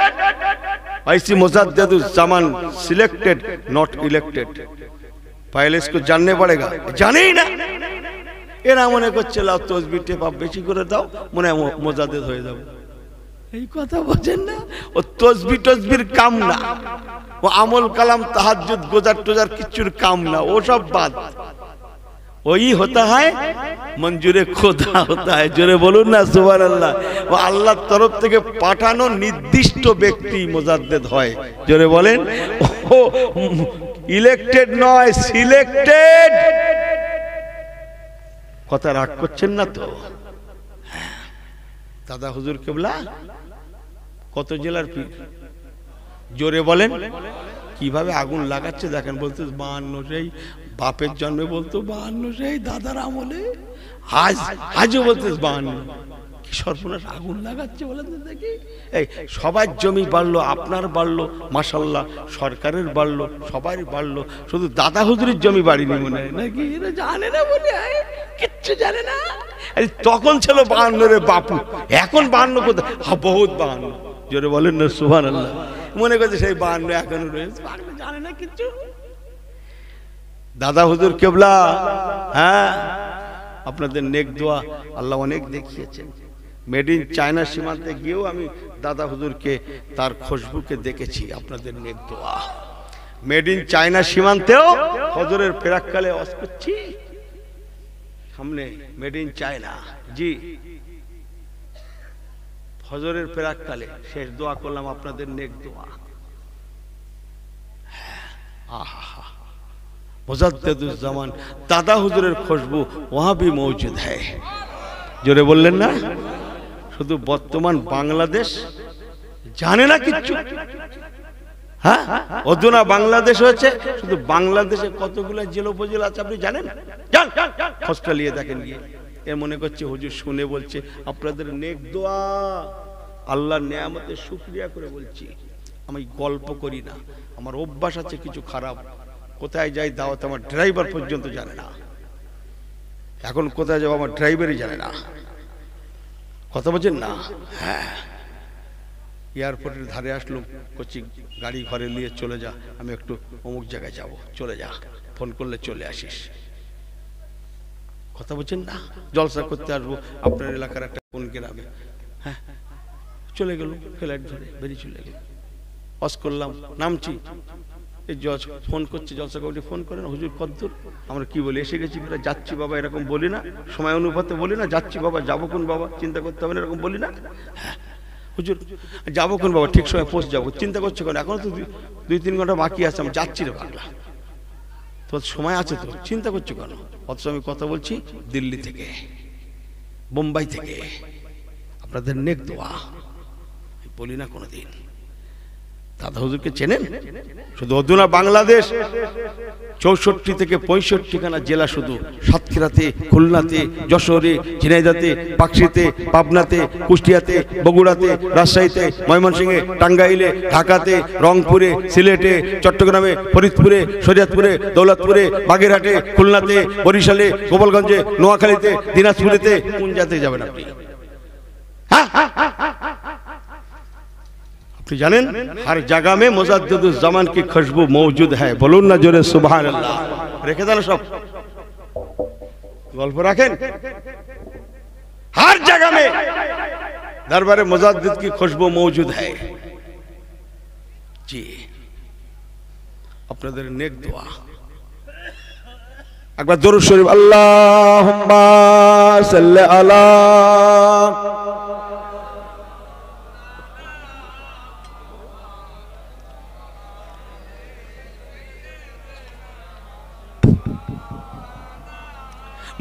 ऐसी मुजद्दिद ज़मान सिलेक्टेड नॉट इलेक्टेड। पहले इसको जानने पड़ेगा। जाने ही ना, এরা মনে করছে লাও তসবিহ টেপা বেশি করে দাও, মনে হয় মুজাদ্দিদ হয়ে যাবে। এই কথা বোঝেন না? ও তসবিহ তসবির কাম না, ও আমল কালাম তাহাজ্জুদ গোজার টোজার কিচ্ছুর কাম না, ও সব বাদ। ওই হতা হয় মঞ্জুরে খোদা হতা হয়। জোরে বলুন না সুবহানাল্লাহ। ও আল্লাহর তরফ থেকে পাঠানো নির্দিষ্ট ব্যক্তি মুজাদ্দিদ হয়। জোরে বলেন। ও ইলেক্টেড নয়, সিলেক্টেড। কথা রাগ করছেন না তো? দাদা হুজুর কেবলা কত জেলার পীর, জোরে বলেন। কিভাবে আগুন লাগাচ্ছে দেখেন। বলতে 52 সেই বাপের জন্মে, বলতো 52 সেই দাদার আমলে, আজও বলতে 52। কি সর্বনাশ আগুন লাগাচ্ছে বলেন তো দেখি। এই সবার জমি বাড়লো, আপনার বাড়লো, মাশাআল্লাহ, সরকারের বাড়লো, সবারই বাড়লো, শুধু দাদা হুজুরের জমি বাড়িনি মনে হয় নাকি? এরা জানে না মনে হয়, কিচ্ছু জানে না। তখন ছিল 52 বাপু, এখন 52 কোথায়? বহুত 52। জোরে বলেন না সুবহানাল্লাহ। মনে করছে সেই 52 এখনো রয়েছে, জানে না কিচ্ছু। দাদা হুজুর কেবলা, হ্যাঁ, আপনাদের নেক দোয়া আল্লাহ অনেক দেখিয়েছেন। মেড ইন চায়না সীমান্তে গিয়েও আমি দাদা হুজুরকে, তার খুশবুকে দেখেছি। আপনাদের নেক দোয়া। মেড ইন চায়না সীমান্তেও হজরের ফেরাককালে ওয়াজ করছি সামনে, মেড ইন চায়না। জি, হজরের ফেরাককালে শেষ দোয়া করলাম আপনাদের নেক দোয়া। আহা, মুজাদ্দিদুজ জামান দাদা হুজুরের খুশবু ওয়াহা ভি মौजूद है। জোরে বললেন না? শুধু বর্তমান বাংলাদেশ জানে না কিচ্ছু। হ্যাঁ, অধুনা বাংলাদেশ হয়েছে। শুধু বাংলাদেশে কতগুলো জেলা উপজেলা আছে আপনি জানেন? যান খোঁজটা নিয়ে দেখেন গিয়ে। এর মনে করছে হুজুর শুনে বলছে আপনাদের নেক দোয়া, আল্লাহর নেয়ামতের শুকরিয়া করে বলছি। আমি গল্প করি না, আমার অভ্যাস আছে কিছু খারাপ। কোথায় যাই দাওয়াত, আমার ড্রাইভার পর্যন্ত জানে না। এখন কোথায় যাবো আমার ড্রাইভারই জানে না। কথা বলছেন না? হ্যাঁ, এয়ারপোর্টের ধারে আসলো, করছি গাড়ি ঘরে নিয়ে চলে যা, আমি একটু অমুক জায়গায় যাব, চলে যা, ফোন করলে চলে আসিস। কথা বলছেন না? জলসা করতে আসবো আপনার এলাকার একটা কোন গ্রামে, হ্যাঁ, চলে গেল, ফ্লাইট ধরে বেরিয়ে চলে গেল। ওয়াজ করলাম, নামছি, জজ ফোন করছে, জলসা কমিটি ফোন করেন, হুজুর কদ্দূর? আমরা কি বলি, এসে গেছি, যাচ্ছি বাবা, এরকম বলি না? সময় অনুপাতে বলি না? যাচ্ছি বাবা, যাবো কোন বাবা, চিন্তা করতে হবে না, এরকম বলি না? হ্যাঁ হুজুর যাবো কোন বাবা, ঠিক সময় পৌঁছে যাবো। চিন্তা করছো কেন? এখনো তো 2-3 ঘন্টা বাকি আছে, আমি যাচ্ছি রে পাগলা। তোর সময় আছে তো, চিন্তা করছো কেন? অথচ আমি কথা বলছি দিল্লি থেকে, বোম্বাই থেকে। আপনাদের নেক দোয়া বলি না কোনোদিন। দাদা হুজুরকে চেনেন? শুধু অধুনা বাংলাদেশ 64 থেকে 65 খানা জেলা, শুধু সাতক্ষীরাতে, খুলনাতে, যশোরে, ঝিনাইদহে, পাকশিতে, পাবনাতে, কুষ্টিয়াতে, বগুড়াতে, রাজশাহীতে, ময়মনসিংহে, টাঙ্গাইলে, ঢাকাতে, রংপুরে, সিলেটে, চট্টগ্রামে, ফরিদপুরে, শরীয়তপুরে, দৌলতপুরে, বাগেরহাটে, খুলনাতে, বরিশালে, গোপালগঞ্জে, নোয়াখালীতে, দিনাজপুরেতে। কোন জায়গাতে যাবেন আপনি? जानें हर जगह में मुजद्दिदुज ज़मान की खुशबू मौजूद है। बोलून ना जोरे सुभान अल्लाह। रेखे दाना सब गल्प रखें, हर जगह में दरबार मुजद्दिद की खुशबू मौजूद है जी। আপনাদের নেক দোয়া একবার দরুদ শরীফ আল্লাহুম্মা সাল্লি আলা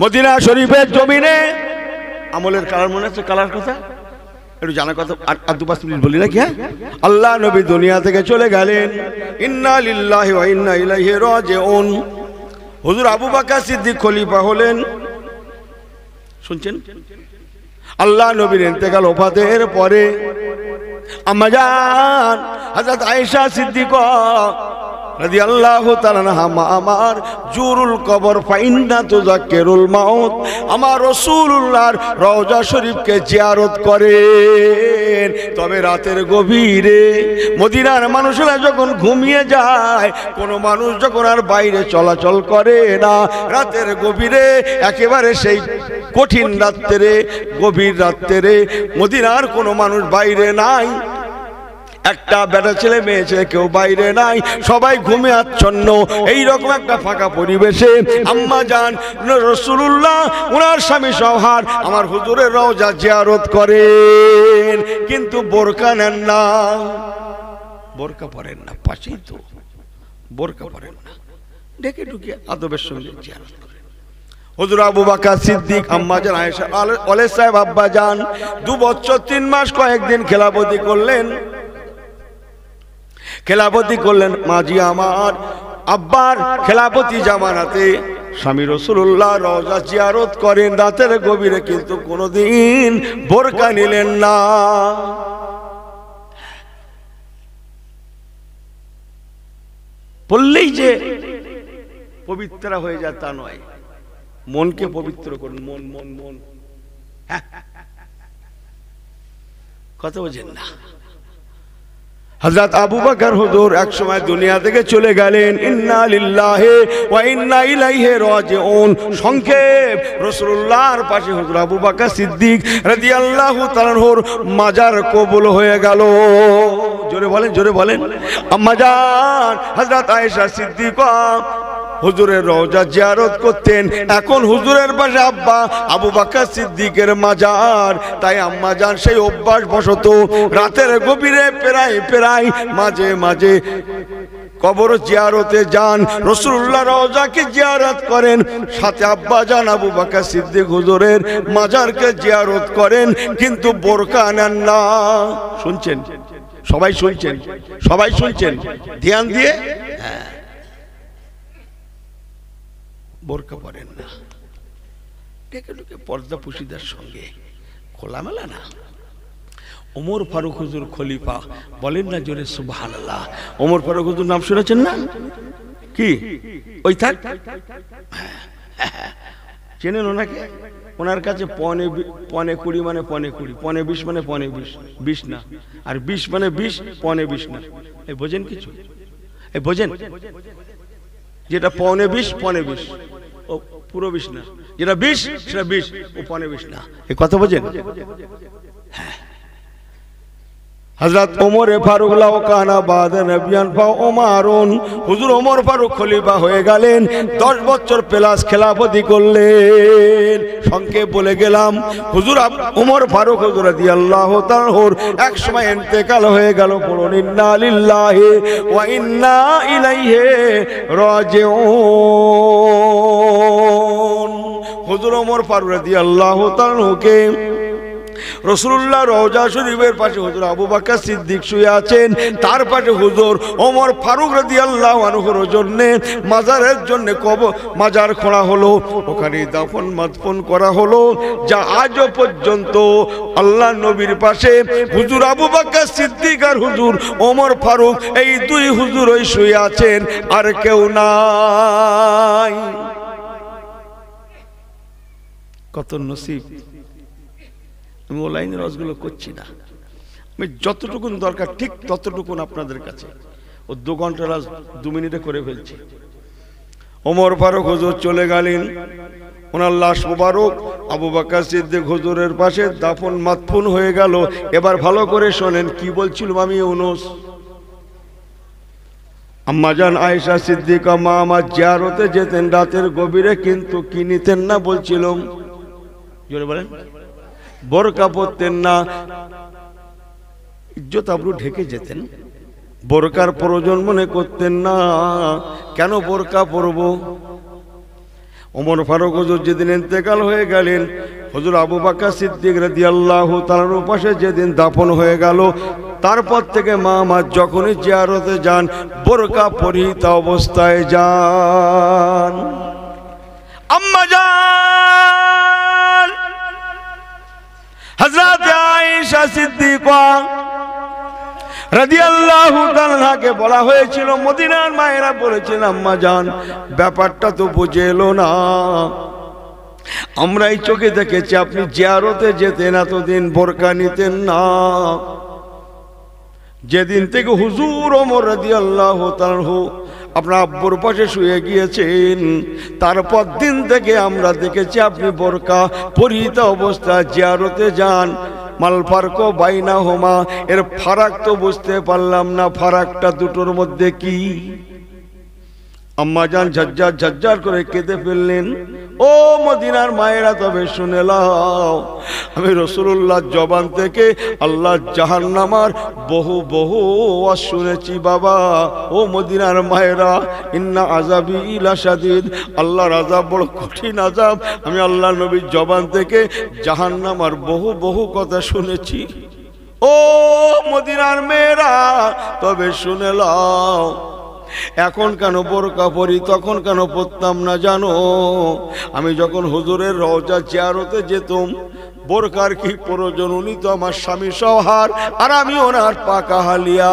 মদিনা শরীফের জমিনে আমলের কালার মনে আছে? কালার কথা একটু জানার কথা আর 2-5 মিনিট বলি নাকি? হ্যাঁ, আল্লাহ নবী দুনিয়া থেকে চলে গেলেন, ইন্না লিল্লাহি ওয়া ইন্না ইলাইহি রাজিউন। হুজুর আবু বকর সিদ্দিক খলিফা হলেন। শুনছেন? আল্লাহ নবীর ইন্তেকাল ওফাতের পরে আম্মা জান হযরত আয়েশা সিদ্দিকা রাদিয়াল্লাহু তাআলা আনহা আমার জুরুল কবর ফাইন্না তুযাক্কিরুল মাউত, আমার রাসূলুল্লাহর রওজা শরীফকে জিয়ারত করেন। তবে রাতের গভীরে মদিনার মানুষেরা যখন ঘুমিয়ে যায়, কোনো মানুষ যখন আর বাইরে চলাচল করে না, রাতের গভীরে একেবারে সেই কঠিন রাত্রে, গভীর রাত্রে মদিনার কোনো মানুষ বাইরে নাই, একটা বেটা ছেলে মেয়ে ছেলে কেউ বাইরে নাই, সবাই ঘুমে আচ্ছন্ন। এইরকম একটা ফাঁকা পরিবেশে আম্মা জান রাসূলুল্লাহ ওনার স্বামী সওহার আমার হুজুরের রওজা জিয়ারত করেন, কিন্তু বোরকা নেন না, বোরকা পরেন না, পাশেই তো বোরকা পরেন না, ডেকে ঢুকে আদবের সঙ্গে জিয়ারত করেন। হুজুর আবু বকর সিদ্দিক আম্মা জান আয়েশা ওলে সাহেব আব্বা জান 2 বছর 3 মাস কয়েকদিন খেলাফতি করলেন। খেলাফতি করলেন মাঝি আমার আব্বার খেলাফতি জামানাতে স্বামী রাসূলুল্লাহ রওজা জিয়ারত করেন রাতের গভীরে, কিন্তু কোনোদিন বোরকা নিলেন না। বললেই যে পবিত্র হয়ে যায় তা নয়, মনকে পবিত্র করুন। মন মন মন কথা বোঝেন না? হযরত আবু বকর হুজুর এক সময় দুনিয়া থেকে চলে গেলেন, ইন্না লিল্লাহি ওয়া ইন্না ইলাইহি রাজিউন। সংক্ষেপ, রাসূলুল্লাহর পাশে হুজুর আবু বকর সিদ্দিক রাদিয়াল্লাহু তাআলা আনহুর মাজার কবুল হয়ে গেল। জোরে বলেন, জোরে বলেন। আম্মা জান হযরত আয়েশা সিদ্দিকা হুজুরের রওজা জিয়ারত করতেন, এখন হুজুরের পাশে আব্বা আবু বকর সিদ্দিকের মাজার। তাই আম্মা জান সেই অভ্যাস বশত রাতের গভীরে প্রায় মাঝে মাঝে কবর জিয়ারতে যান, রাসূলুল্লাহ রওজাকে জিয়ারত করেন, সাথে আব্বা জান আবু বকর সিদ্দিক হুজুরের মাজারকে জিয়ারত করেন, কিন্তু বোরকা নেন না। শুনছেন? সবাই শুনছেন? সবাই শুনছেন ধ্যান দিয়ে? হ্যাঁ, বোরকা পরেন না, ডেকে ডেকে পর্দা পুশিদার সঙ্গে, খোলামেলা না। ওমর ফারুক হুজুর খলিফা, বলেন না জোরে সুবহানাল্লাহ। ওমর ফারুক হুজুর নাম শুনেছেন না? কি ওই থাক, চেনেন ওনাকে? ওনার কাছে পনে 20 মানে পনে 20, পনে 20 মানে পনে 20, 20 না, আর 20 মানে 20, পনে 20 না। এই বোঝেন কিছু? এই বোঝেন? যেটা পনে 20 পনে 20, ও পুরো 20 না, যেটা 20 সেটা 20, ও পনে 20 না। এই কথা বোঝেন? হ্যাঁ। হযরত ওমর ফারুক লাউ কানা বাদা নবিয়ান ফা ওমরুন, হুজুর ওমর ফারুক খলিফা হয়ে গেলেন, 10 বছর প্লাস খেলাফতি করলেন। সংক্ষেপ বলে গেলাম, হুজুর ওমর ফারুক হুজুর রাদিয়াল্লাহু তাআলা এক সময় ইন্তেকাল হয়ে গেল। বলুন ইন্না লিল্লাহি ওয়া ইন্না ইলাইহি রাজিউন। হুজুর ওমর ফারুক রাদিয়াল্লাহু তাআলাকে রাসূলুল্লাহ রওজা শরীফের পাশে হুজুর আবু বকর সিদ্দিক শুয়ে আছেন, তার পাশে হুজুর ওমর ফারুক রাদিয়াল্লাহু আনহুর জন্য মাজারের জন্য মাজার খোঁড়া হলো, ওখানে দাফন মাদফন করা হলো। যা আজও পর্যন্ত আল্লাহ নবীর পাশে হুজুর আবু বকর সিদ্দিক আর হুজুর ওমর ফারুক, এই 2 হুজুরই শুয়ে আছেন, আর কেউ নাই। কত নসিব! আমি ও লাইনের রসগুলো করছি না, আমি যতটুকুন দরকার ঠিক ততটুকুন আপনাদের কাছে ও 2 ঘন্টা রাজ 2 মিনিটে করে ফেলছি। ওমর ফারুক হুজুর চলে গেলেন, ওনার লাশ মোবারক আবু বকর সিদ্দিক হুজুরের পাশে দাফন মাদফুন হয়ে গেল। এবার ভালো করে শোনেন কি বলছিলাম আমি। ইউনুস আম্মাজান আয়েশা সিদ্দিকা মা আমার জিয়ারতে যেতেন রাতের গভীরে, কিন্তু কি নিতেন না বলছিলাম, জোরে বলেন, বোরকা পরতেন না, ইজ্জত আবরু ঢেকে যেতেন, বোরকার প্রয়োজন মনে করতেন না। কেন বোরকা পরব? ওমর ফারুক হুজুর যেদিন ইন্তেকাল হয়ে গেলেন, হুজুর আবু বকর সিদ্দিক রাদিয়াল্লাহু তাআলার পাশে যেদিন দাফন হয়ে গেল, তারপর থেকে মা আমার যখনই জিয়ারতে যান বোরকা পরিহিত অবস্থায় যান। আম্মা জান হযরত আয়েশা সিদ্দিকা রাদিয়াল্লাহু তাআলাকে বলা হয়েছিল, মদিনার মায়েরা বলেছেন আম্মা জান ব্যাপারটা তো বুঝে এলো না, আমরা এই চোখে দেখেছি আপনি জিয়ারতে যেতেন, এতদিন বোরকা নিতেন না। যেদিন থেকে হুজুর ওমর রাদিয়াল্লাহু তাআলা আপনার আব্বুর পাশে শুয়ে গিয়েছেন, তারপর দিন থেকে আমরা দেখেছি আপনি বোরকা পরিহিত অবস্থায় জিয়ারতে যান। মাল ফারকো বাইনা হোমা, এর ফারাক তো বুঝতে পারলাম না, ফারাকটা দুটোর মধ্যে কি? আম্মা জান ঝরঝর ঝরঝর করে কেঁদে ফেললেন। ও মদিনার মায়েরা তবে শুনে লাও, আমি রাসূলুল্লাহর জবান থেকে আল্লাহ জাহান্নামার বহু বহু ওয়াজ শুনেছি বাবা। ও মদিনার মায়েরা, ইন্না আযাবি লাশাদীদ, আল্লাহর আযাব বড় কঠিন আযাব। আমি আল্লাহর নবীর জবান থেকে জাহান্নামার বহু বহু কথা শুনেছি। ও মদিনার মেয়েরা তবে শুনে লাও, এখন কেন বোরকা পরি, তখন কেন পরতাম না জানো? আমি যখন হুজুরের রওজা জিয়ারতে যেতাম, বোরকার কি প্রয়োজন? উনি তো আমার স্বামী সহার, আর আমি ওনার পাকা হালিয়া।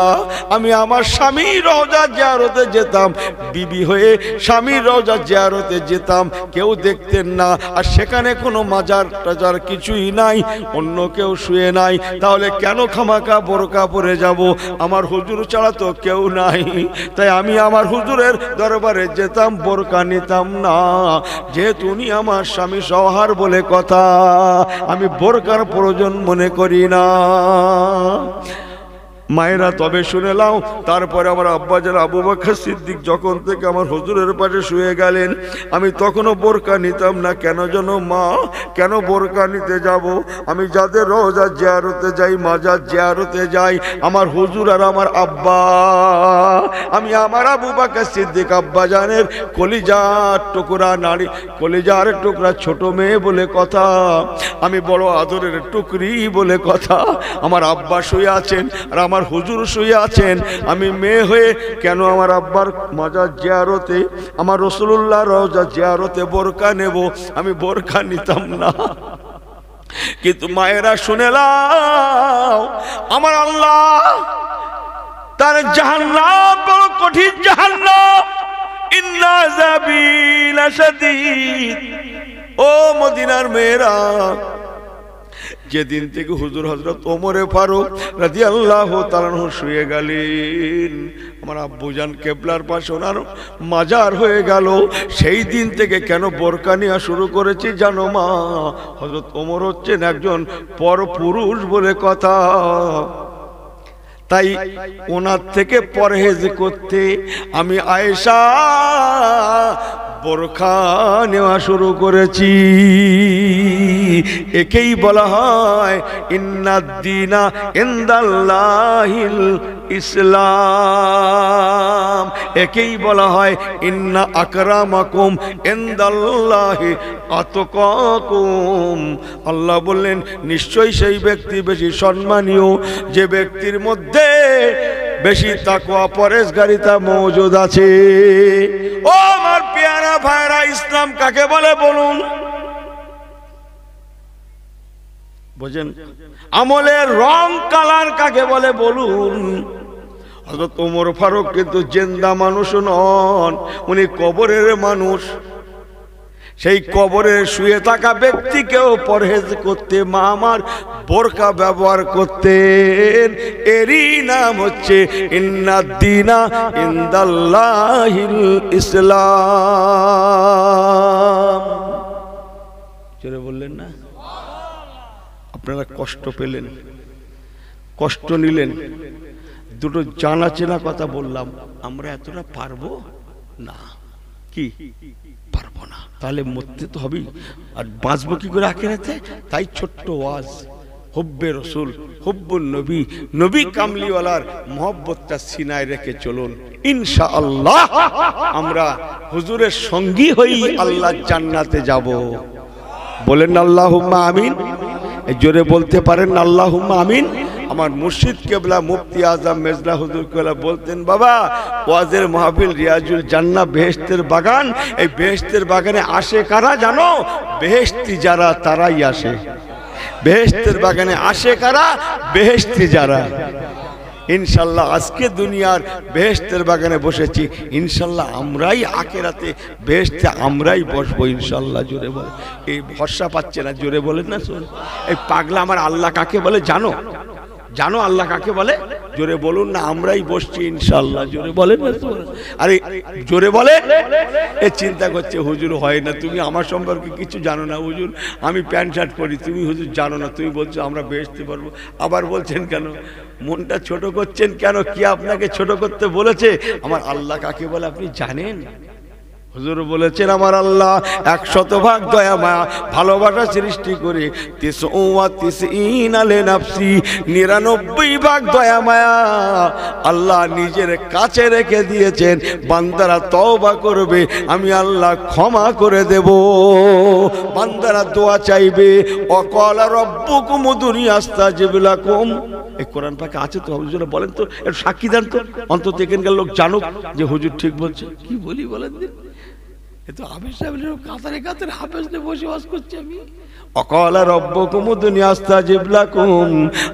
আমি আমার স্বামীর রওজা জিয়ারতে যেতাম, বিবি হয়ে স্বামীর রওজা জিয়ারতে যেতাম, কেউ দেখতেন না, আর সেখানে কোনো মাজার টাজার কিছুই নাই, অন্য কেউ শুয়ে নাই, তাহলে কেন খামাকা বোরকা পরে যাব? আমার হুজুর ছাড়া তো কেউ নাই, তাই আমি আমার হুজুরের দরবারে যেতাম, বোরকা নিতাম না, যেহেতু উনি আমার স্বামী সহার বলে কথা, আমি বোরকার প্রয়োজন মনে করি না। মায়েরা তবে শুনে লাও, তারপরে আমার আব্বাজান আবু বকর সিদ্দিক যখন থেকে আমার হুজুরের পাশে শুয়ে গেলেন, আমি তখনও বোরকা নিতাম না। কেন যেন মা, কেন বোরকা নিতে যাব? আমি যাদের রওজা জিয়ারতে যাই, মাজার জিয়ারতে যাই, আমার হুজুর আর আমার আব্বা, আমি আমার আবু বকর সিদ্দিক আব্বাজানের কলিজার টুকরা নারী, কলিজার টুকরা ছোট মেয়ে বলে কথা, আমি বড় আদরের টুকরি বলে কথা। আমার আব্বা শুয়ে আছেন আর আমার হুজুর শুয়ে আছেন, আমি মেয়ে হয়ে কেন আমার আব্বার মাজার জিয়ারতে, আমার রাসূলুল্লাহ রওজা জিয়ারতে বোরকা নেব? আমি বোরকা নিতাম না। কিন্তু মায়েরা শুনে নাও, আমার আল্লাহ তার জাহান্নাম বড় কঠিন জাহান্নাম, ইন্না আযাবি লাশাদীদ। ও মদিনার মেয়েরা, যেদিন থেকে হুজুর হযরত ওমরে ফারুক রাদিয়াল্লাহু তাআলা শুয়ে গেলেন, আমার আব্বুজান কেবলার পাশে ওনার মাজার হয়ে গেল, সেই দিন থেকে কেন বোরকা নেওয়া শুরু করেছি জানো মা? হযরত ওমর হচ্ছেন একজন পরপুরুষ বলে কথা, তাই ওনার থেকে পরহেজ করতে আমি আয়েশা বোরকা নেওয়া শুরু করেছি। একেই বলা হয় ইন্নাদ-দীনা ইনদাল্লাহিল ইসলাম, একেই বলা হয় ইন্না আকরামাকুম ইনদাল্লাহি আতকাকুম। আল্লাহ বললেন নিশ্চয়ই সেই ব্যক্তি বেশি সম্মানীয় যে ব্যক্তির মধ্যে বেশি তাকওয়া পরেশগারিতা মওজুদ আছে। ও আমার পেয়ারা ভাইরা, ইসলাম কাকে বলে বলুন? বুঝেন? আমলের রং কালার কাকে বলে বলুন? হযরত ওমর ফারুক কিন্তু জিন্দা মানুষ নন, উনি কবরের মানুষ। সেই কবরে শুয়ে থাকা ব্যক্তিকেও পরহেজ করতে মা আমার বোরকা ব্যবহার করতেন। এরই নাম হচ্ছে ইন্নাদ-দীনা ইনদাল্লাহিল ইসলাম। জোরে বললেন না? আপনারা কষ্ট পেলেন, কষ্ট নিলেন, দুটো জানা চেনা কথা বললাম, আমরা এতটা পারবো না, কি পারবো না, তাহলে মরতে তো হবেই, আর বাঁচবো কি করে আখিরাতে? তাই ছোট্ট ওয়াজ, হুব্বে রসুল, হুব্বুন নবী, নবী কামলিওয়ালার মহব্বতটা সিনায় রেখে চলুন, ইনশাআল্লাহ আমরা হুজুরের সঙ্গী হই আল্লাহর জান্নাতে যাব। বলেন আল্লাহুম্মা আমিন। জোরে বলতে পারেন আল্লাহুম্মা আমিন। আমার মুর্শিদ কেবলা মুফতি আজম মেজলা হুজুর কেবলা বলতেন, বাবা ওয়াজের মাহফিল রিয়াজুল জান্নাহ বেহেশতের বাগান, এই বেহেশতের বাগানে আসে কারা জানো? বেহেশতি যারা, তারাই আসে। বেহেশতের বাগানে আসে কারা? বেহেশতি যারা। ইনশাল্লাহ আজকে দুনিয়ার বেহেশতের বাগানে বসেছি, ইনশাল্লাহ আমরাই আখিরাতে বেহেশতে আমরাই বসবো ইনশাল্লাহ। জোরে বলে, এই ভরসা পাচ্ছে না, জোরে বলেন না। শোন, এই পাগলা আমার আল্লাহ কাকে বলে জানো? জানো আল্লাহ কাকে বলে? জোরে বলুন না, আমরাই বসছি ইনশাল্লাহ। জোরে বলেন না। আরে জোরে বলে। এ চিন্তা করছে হুজুর হয় না, তুমি আমার সম্পর্কে কিছু জানো না হুজুর, আমি প্যান্ট শার্ট পরি, তুমি হুজুর জানো না, তুমি বলছো আমরা বেহেশতে পারবো। আবার বলছেন কেন? মনটা ছোট করছেন কেন? কি আপনাকে ছোট করতে বলেছে? আমার আল্লাহ কাকে বলে আপনি জানেন? হুজুর বলেছেন আমার আল্লাহ 100 দয়া মায়া ভালোবাসা সৃষ্টি করে 99 দয়া মায়া আল্লাহ নিজের কাছে রেখে দিয়েছেন। বান্দারা তওবা করবে, আমি আল্লাহ ক্ষমা করে দেব। বান্দারা দোয়া চাইবে, ওয়াকালা রাব্বুকুম উদুনি আস্তাজিব লাকুম। এই কোরআন পাকে আছে তো, হুজুর বলেন তো, একটু সাক্ষী দেন তো, অন্তত এখানকার লোক জানুক যে হুজুর ঠিক বলছে। কি বলি বলেন দিন? এ তো হাফেজ সাহেব কাতারে কাতারে হাফেজ নিয়ে বসে বাস করছি আমি। ওয়াকালা রাব্বুকুম উদুনি আস্তাজিব লাকুম।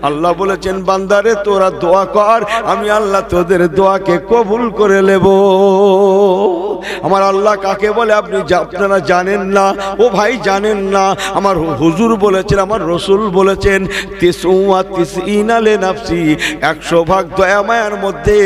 আল্লাহ বলেছেন বান্দারে তোরা দোয়া কর, আমি আল্লাহ তোদের দোয়াকে কবুল করে নেব। আমার আল্লাহ কাকে বলে আপনি আপনারা জানেন না? ও ভাই জানেন না? আমার হুজুর বলেছেন, আমার রসুল বলেছেন 99 লিনাফসি, 100 দয়া মায়ার মধ্যে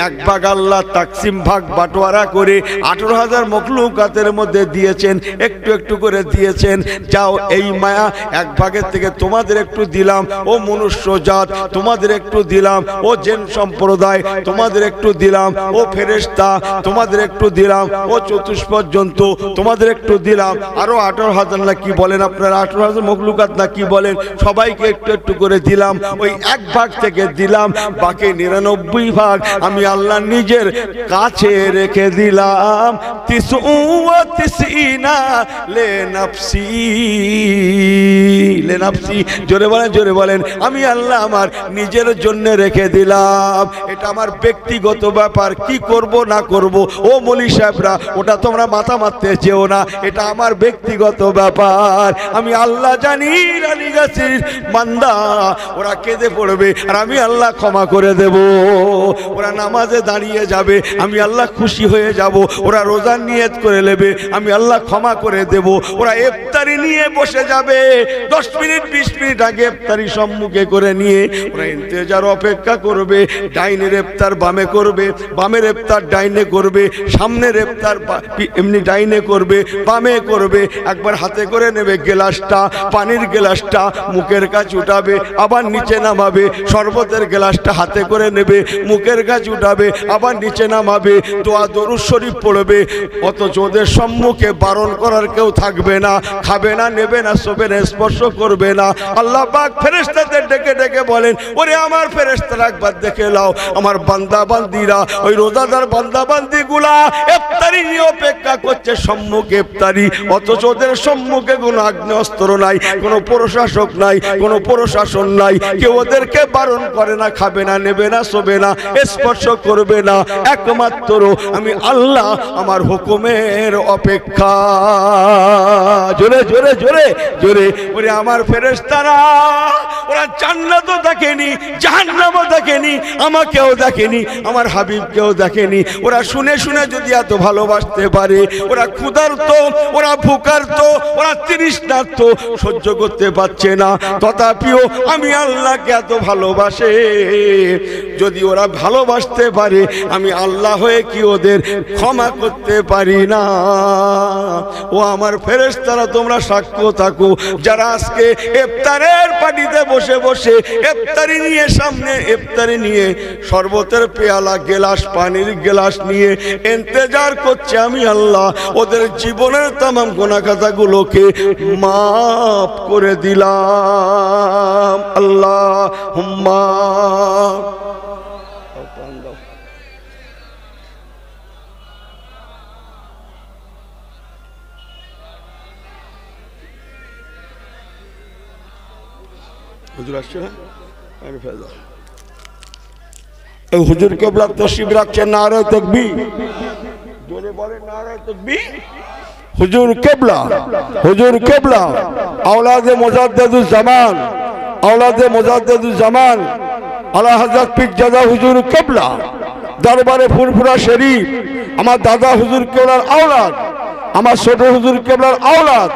1 আল্লাহ তাকসিম ভাগ বাটোয়ারা করে 18,000 মখলুকাতের মধ্যে দিয়েছেন, একটু একটু করে দিয়েছেন। যাও এই মায়া 1 থেকে তোমাদের একটু দিলাম, ও মনুষ্য জাত তোমাদের একটু দিলাম, ও জিন সম্প্রদায় তোমাদের একটু দিলাম, ও ফেরেশতা তোমাদের একটু দিলাম, ও চতুষ্পদ জন্তু তোমাদের একটু দিলাম, আরো 18,000 না কি বলেন আপনারা, 18,000 মখলুকাত না কি বলেন, সবাইকে একটু একটু করে দিলাম। ওই 1 থেকে দিলাম, বাকি 99 আমি আল্লাহ নিজের কাছে রেখে দিলাম। 99 লিনাফসি, লিনাফসি। জোরে বলেন, জোরে বলেন। আমি আল্লাহ আমার নিজের জন্য রেখে দিলাম। এটা আমার ব্যক্তিগত ব্যাপার, কি করব না করব ও মলি সাহেবরা ওটা তোমরা মাথা মারতে চেও না, এটা আমার ব্যক্তিগত ব্যাপার। আমি আল্লাহ জানি রানীগাছির বান্দা ওরা কেঁদে পড়বে, আর আমি আল্লাহ ক্ষমা করে দেব। ওরা নামাজে দাঁড়িয়ে যাবে, আমি আল্লাহ খুশি হয়ে যাব। ওরা রোজার নিয়ত করে নেবে, আমি আল্লাহ ক্ষমা করে দেব। ওরা ইফতারি নিয়ে বসে যাবে, 10 মিনিট 20 মিনিট আগে ইফতারি সম্মুখে করে নিয়ে ওরা ইন্তেজার অপেক্ষা করবে। ডাইনের ইফতার বামে করবে, বামের ইফতার ডাইনে করবে, সামনের ইফতার এমনি ডাইনে করবে, বামে করবে। একবার হাতে করে নেবে গ্লাসটা, পানির গ্লাসটা মুখের কাছে উঠাবে, আবার নিচে নামাবে। শরবতের গ্লাসটা হাতে করে নেবে, মুখের কাছে উঠাবে, আবার নিচে নামাবে। দোয়া দরুদ শরীফ পড়বে। অথচ ওদের সম্মুখে বারণ করার কেউ থাকবে না, খাবে না, নেবে না, শোবে না, স্পর্শ করবে না। আল্লাহ পাক ফেরেশতাদের ডেকে ডেকে বলেন, ওরে আমার ফেরেশতারা একবার দেখে নাও, আমার বান্দা বান্দিরা, ওই রোজাদার বান্দা বান্দিগুলা ইফতারি নিয়ে অপেক্ষা করছে, সম্মুখে ইফতারি। অথচ ওদের সম্মুখে কোনো আগ্নেয়াস্ত্র নাই, কোনো প্রশাসক নাই, কোনো প্রশাসন নাই, কেউ ওদেরকে বারণ করে না, খাবে না, নেবে না, শোবে না, স্পর্শ করবে না। একমাত্র আমি আল্লাহ আমার হুকুমের অপেক্ষা। জোরে জোরে জোরে জোরে। ওরে আমার ফেরেশতারা, ওরা জান্নাতও দেখেনি, জাহান্নামও দেখেনি, আমাকেও দেখেনি, আমার হাবিবকেও দেখেনি। ওরা শুনে শুনে যদি এত ভালোবাসতে পারে, ওরা ক্ষুধার্ত, ওরা ভুকার্ত, ওরা তৃষ্ণার্ত, সহ্য করতে পারছে না, তথাপিও আমি আল্লাহকে এত ভালোবাসে। যদি ওরা ভালোবাসতে পারে, আমি আল্লাহ হয়ে কি ওদের ক্ষমা করতে পারি না? ও আমার ফেরেশতারা, তোমরা সাক্ষ্য থাকো, যারা আজকে ইফতারের পার্টিতে বসে বসে ইফতারি নিয়ে, সামনে ইফতারি নিয়ে শরবতের পেয়ালা, গেলাস, পানির গেলাস নিয়ে ইন্তজার করছে, আমি আল্লাহ ওদের জীবনের তামাম গুনাহগুলোকে মাফ করে দিলাম। আল্লাহুম্মা হুজুর আসছে না, আমি ফেললাম। এই হুজুর কেবলা তশরিফ রাখছেন, নারে তাকবীর, জোরে বলেন নারে তাকবীর। হুজুর কেবলা, হুজুর কেবলা আওলাদে মুজাদ্দিদুজ জামান, আওলাদে মুজাদ্দিদুজ জামান আলা হযরত পীরজাদা হুজুর কেবলা দরবারে ফুরফুরা শরীফ, আমার দাদা হুজুর কেবলার আওলাদ, আমার ছোট হুজুর কেবলার আওলাদ,